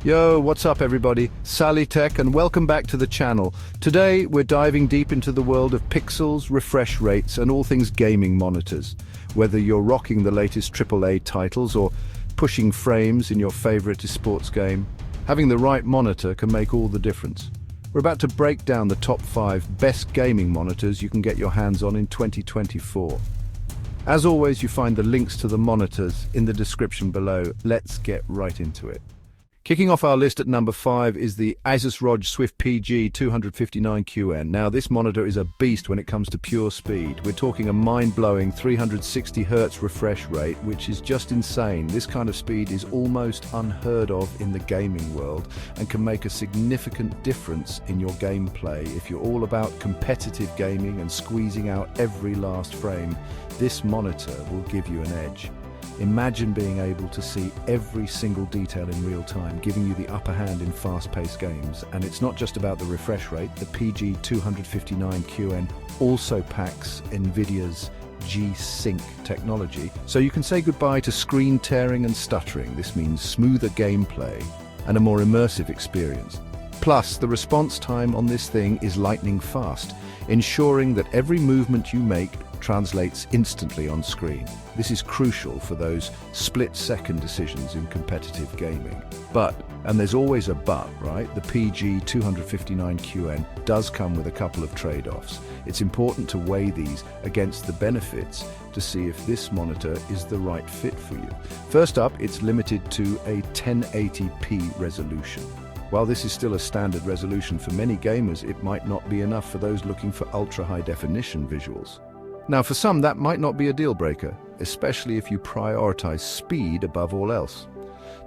Yo, what's up everybody? Sally Tech and welcome back to the channel. Today we're diving deep into the world of pixels, refresh rates and all things gaming monitors. Whether you're rocking the latest AAA titles or pushing frames in your favorite esports game, having the right monitor can make all the difference. We're about to break down the top 5 best gaming monitors you can get your hands on in 2024. As always, you find the links to the monitors in the description below. Let's get right into it. Kicking off our list at number 5 is the ASUS ROG Swift PG259QN. Now, this monitor is a beast when it comes to pure speed. We're talking a mind-blowing 360Hz refresh rate, which is just insane. This kind of speed is almost unheard of in the gaming world and can make a significant difference in your gameplay. If you're all about competitive gaming and squeezing out every last frame, this monitor will give you an edge. Imagine being able to see every single detail in real time, giving you the upper hand in fast-paced games. And it's not just about the refresh rate. The PG259QN also packs NVIDIA's G-Sync technology, so you can say goodbye to screen tearing and stuttering. This means smoother gameplay and a more immersive experience. Plus, the response time on this thing is lightning fast, ensuring that every movement you make translates instantly on screen. This is crucial for those split-second decisions in competitive gaming. But, and there's always a but, right? The PG259QN does come with a couple of trade-offs. It's important to weigh these against the benefits to see if this monitor is the right fit for you. First up, it's limited to a 1080p resolution. While this is still a standard resolution for many gamers, it might not be enough for those looking for ultra-high definition visuals. Now, for some, that might not be a deal breaker, especially if you prioritize speed above all else.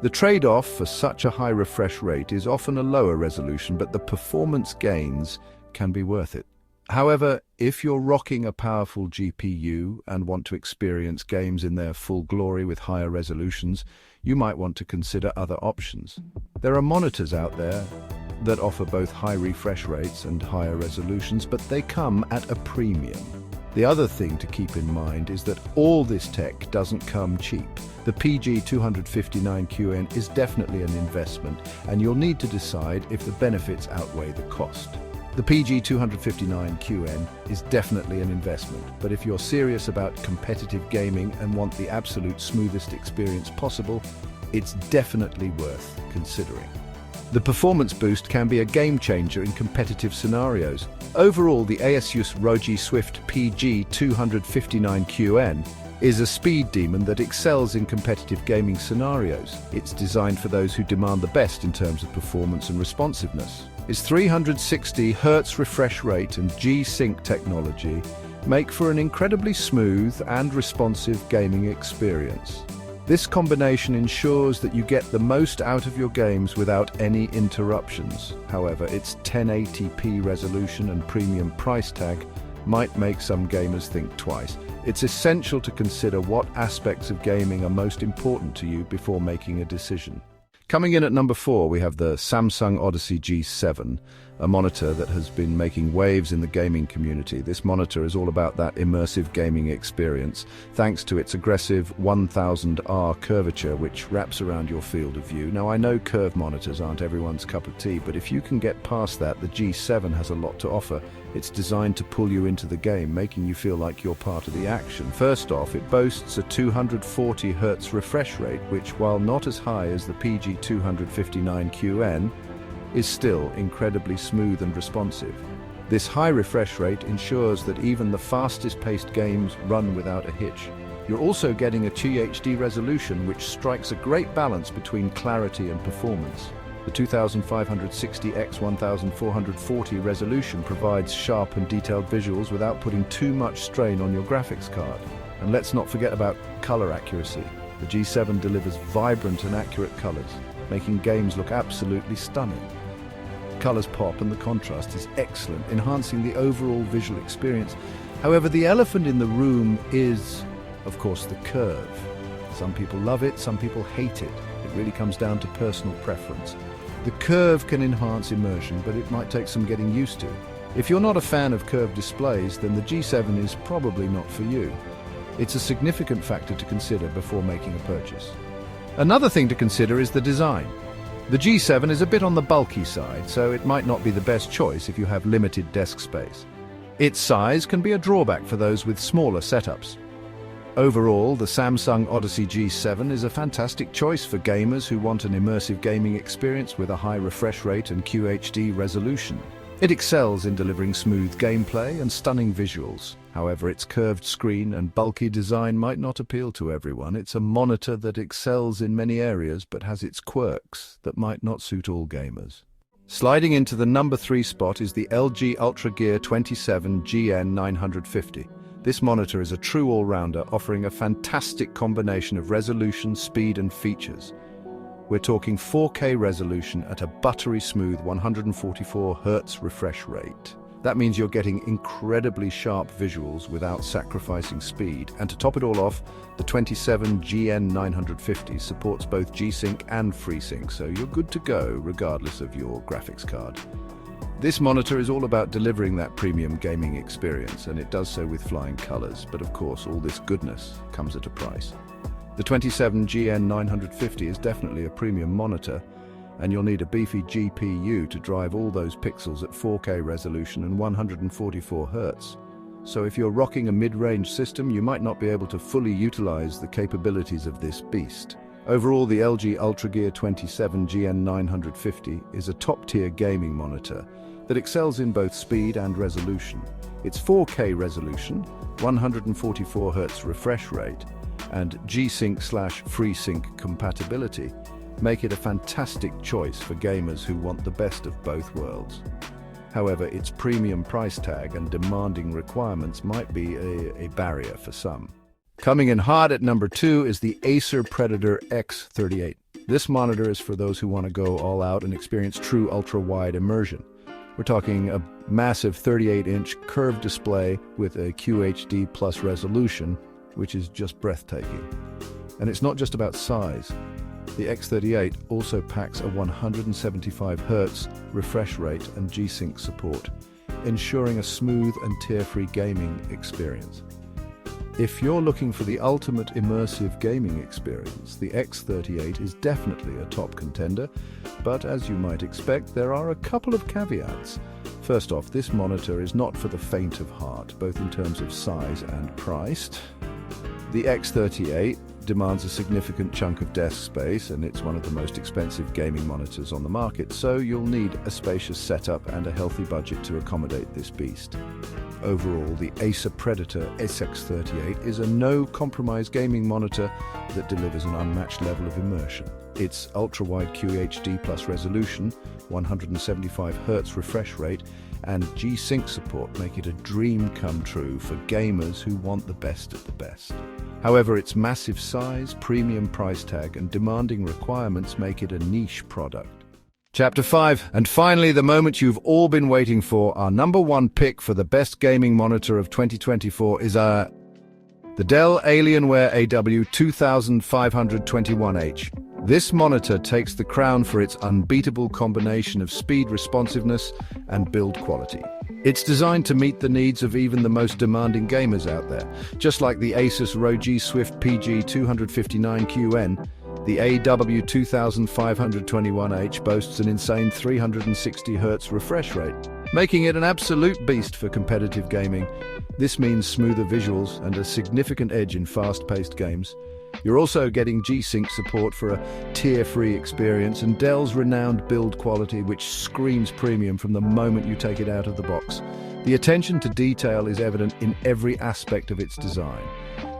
The trade-off for such a high refresh rate is often a lower resolution, but the performance gains can be worth it. However, if you're rocking a powerful GPU and want to experience games in their full glory with higher resolutions, you might want to consider other options. There are monitors out there that offer both high refresh rates and higher resolutions, but they come at a premium. The other thing to keep in mind is that all this tech doesn't come cheap. The PG259QN is definitely an investment, and you'll need to decide if the benefits outweigh the cost. The PG259QN is definitely an investment, but if you're serious about competitive gaming and want the absolute smoothest experience possible, it's definitely worth considering. The performance boost can be a game-changer in competitive scenarios. Overall, the ASUS ROG Swift PG259QN is a speed demon that excels in competitive gaming scenarios. It's designed for those who demand the best in terms of performance and responsiveness. Its 360Hz refresh rate and G-Sync technology make for an incredibly smooth and responsive gaming experience. This combination ensures that you get the most out of your games without any interruptions. However, its 1080p resolution and premium price tag might make some gamers think twice. It's essential to consider what aspects of gaming are most important to you before making a decision. Coming in at number 4, we have the Samsung Odyssey G7, a monitor that has been making waves in the gaming community. This monitor is all about that immersive gaming experience, thanks to its aggressive 1000R curvature, which wraps around your field of view. Now, I know curved monitors aren't everyone's cup of tea, but if you can get past that, the G7 has a lot to offer. It's designed to pull you into the game, making you feel like you're part of the action. First off, it boasts a 240Hz refresh rate, which, while not as high as the PG259QN, is still incredibly smooth and responsive. This high refresh rate ensures that even the fastest-paced games run without a hitch. You're also getting a QHD resolution, which strikes a great balance between clarity and performance. The 2560x1440 resolution provides sharp and detailed visuals without putting too much strain on your graphics card. And let's not forget about color accuracy. The G7 delivers vibrant and accurate colors, making games look absolutely stunning. Colors pop and the contrast is excellent, enhancing the overall visual experience. However, the elephant in the room is, of course, the curve. Some people love it, some people hate it. It really comes down to personal preference. The curve can enhance immersion, but it might take some getting used to. If you're not a fan of curved displays, then the G7 is probably not for you. It's a significant factor to consider before making a purchase. Another thing to consider is the design. The G7 is a bit on the bulky side, so it might not be the best choice if you have limited desk space. Its size can be a drawback for those with smaller setups. Overall, the Samsung Odyssey G7 is a fantastic choice for gamers who want an immersive gaming experience with a high refresh rate and QHD resolution. It excels in delivering smooth gameplay and stunning visuals. However, its curved screen and bulky design might not appeal to everyone. It's a monitor that excels in many areas but has its quirks that might not suit all gamers. Sliding into the number 3 spot is the LG UltraGear 27GN950. This monitor is a true all-rounder, offering a fantastic combination of resolution, speed and features. We're talking 4K resolution at a buttery smooth 144Hz refresh rate. That means you're getting incredibly sharp visuals without sacrificing speed. And to top it all off, the 27GN950 supports both G-Sync and FreeSync, so you're good to go regardless of your graphics card. This monitor is all about delivering that premium gaming experience, and it does so with flying colors. But of course, all this goodness comes at a price. The 27GN950 is definitely a premium monitor, and you'll need a beefy GPU to drive all those pixels at 4K resolution and 144Hz. So if you're rocking a mid-range system, you might not be able to fully utilize the capabilities of this beast. Overall, the LG UltraGear 27GN950 is a top-tier gaming monitor that excels in both speed and resolution. Its 4K resolution, 144Hz refresh rate, and G-Sync/FreeSync compatibility make it a fantastic choice for gamers who want the best of both worlds. However, its premium price tag and demanding requirements might be a barrier for some. Coming in hard at number 2 is the Acer Predator X38. This monitor is for those who want to go all out and experience true ultra-wide immersion. We're talking a massive 38-inch curved display with a QHD plus resolution, which is just breathtaking. And it's not just about size. The X38 also packs a 175Hz refresh rate and G-Sync support, ensuring a smooth and tear-free gaming experience. If you're looking for the ultimate immersive gaming experience, the X38 is definitely a top contender, but as you might expect, there are a couple of caveats. First off, this monitor is not for the faint of heart, both in terms of size and price. The X38 demands a significant chunk of desk space, and it's one of the most expensive gaming monitors on the market, so you'll need a spacious setup and a healthy budget to accommodate this beast. Overall, the Acer Predator X38 is a no-compromise gaming monitor that delivers an unmatched level of immersion. Its ultra-wide QHD plus resolution, 175Hz refresh rate, and G-Sync support make it a dream come true for gamers who want the best of the best. However, its massive size, premium price tag, and demanding requirements make it a niche product. Chapter 5, and finally the moment you've all been waiting for, our number 1 pick for the best gaming monitor of 2024 is the Dell Alienware AW2521H. This monitor takes the crown for its unbeatable combination of speed responsiveness and build quality. It's designed to meet the needs of even the most demanding gamers out there. Just like the ASUS ROG Swift PG259QN, the AW2521H boasts an insane 360Hz refresh rate, making it an absolute beast for competitive gaming. This means smoother visuals and a significant edge in fast-paced games. You're also getting G-Sync support for a tear-free experience and Dell's renowned build quality, which screams premium from the moment you take it out of the box. The attention to detail is evident in every aspect of its design.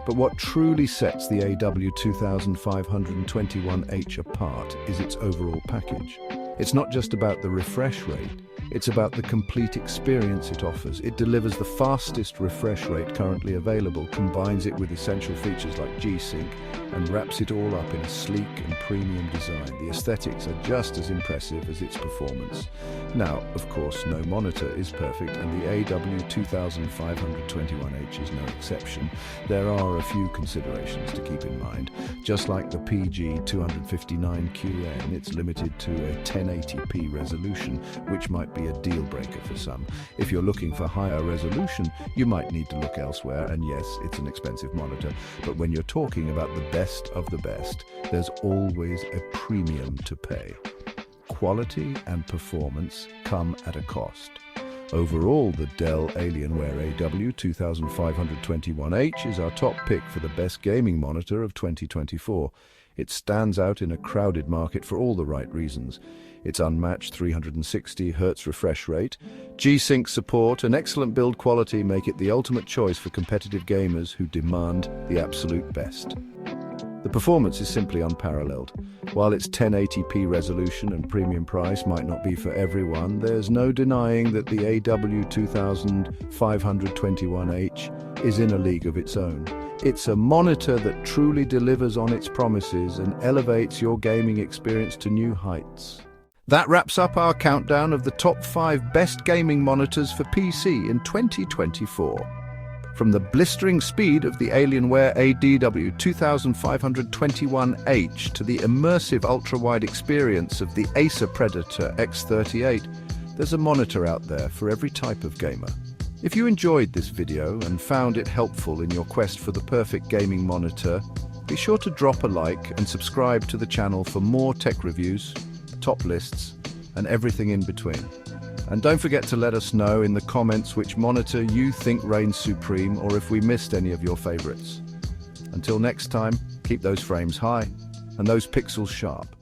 But what truly sets the AW2521H apart is its overall package. It's not just about the refresh rate, it's about the complete experience it offers. It delivers the fastest refresh rate currently available, combines it with essential features like G-Sync, and wraps it all up in a sleek and premium design. The aesthetics are just as impressive as its performance. Now, of course, no monitor is perfect, and the AW2521H is no exception. There are a few considerations to keep in mind. Just like the PG259QN, it's limited to a 1080p resolution, which might be a deal breaker for some. If you're looking for higher resolution, you might need to look elsewhere, and yes, it's an expensive monitor, but when you're talking about the best of the best, there's always a premium to pay. quality and performance come at a cost. Overall, the Dell Alienware AW2521H is our top pick for the best gaming monitor of 2024. It stands out in a crowded market for all the right reasons. Its unmatched 360 Hz refresh rate, G-Sync support, and excellent build quality make it the ultimate choice for competitive gamers who demand the absolute best. The performance is simply unparalleled. While its 1080p resolution and premium price might not be for everyone, there's no denying that the AW2521H is in a league of its own. It's a monitor that truly delivers on its promises and elevates your gaming experience to new heights. That wraps up our countdown of the top 5 best gaming monitors for PC in 2024. From the blistering speed of the Alienware AW2521H to the immersive ultra-wide experience of the Acer Predator X38, there's a monitor out there for every type of gamer. If you enjoyed this video and found it helpful in your quest for the perfect gaming monitor, be sure to drop a like and subscribe to the channel for more tech reviews, top lists, and everything in between. And don't forget to let us know in the comments which monitor you think reigns supreme or if we missed any of your favorites. Until next time, keep those frames high and those pixels sharp.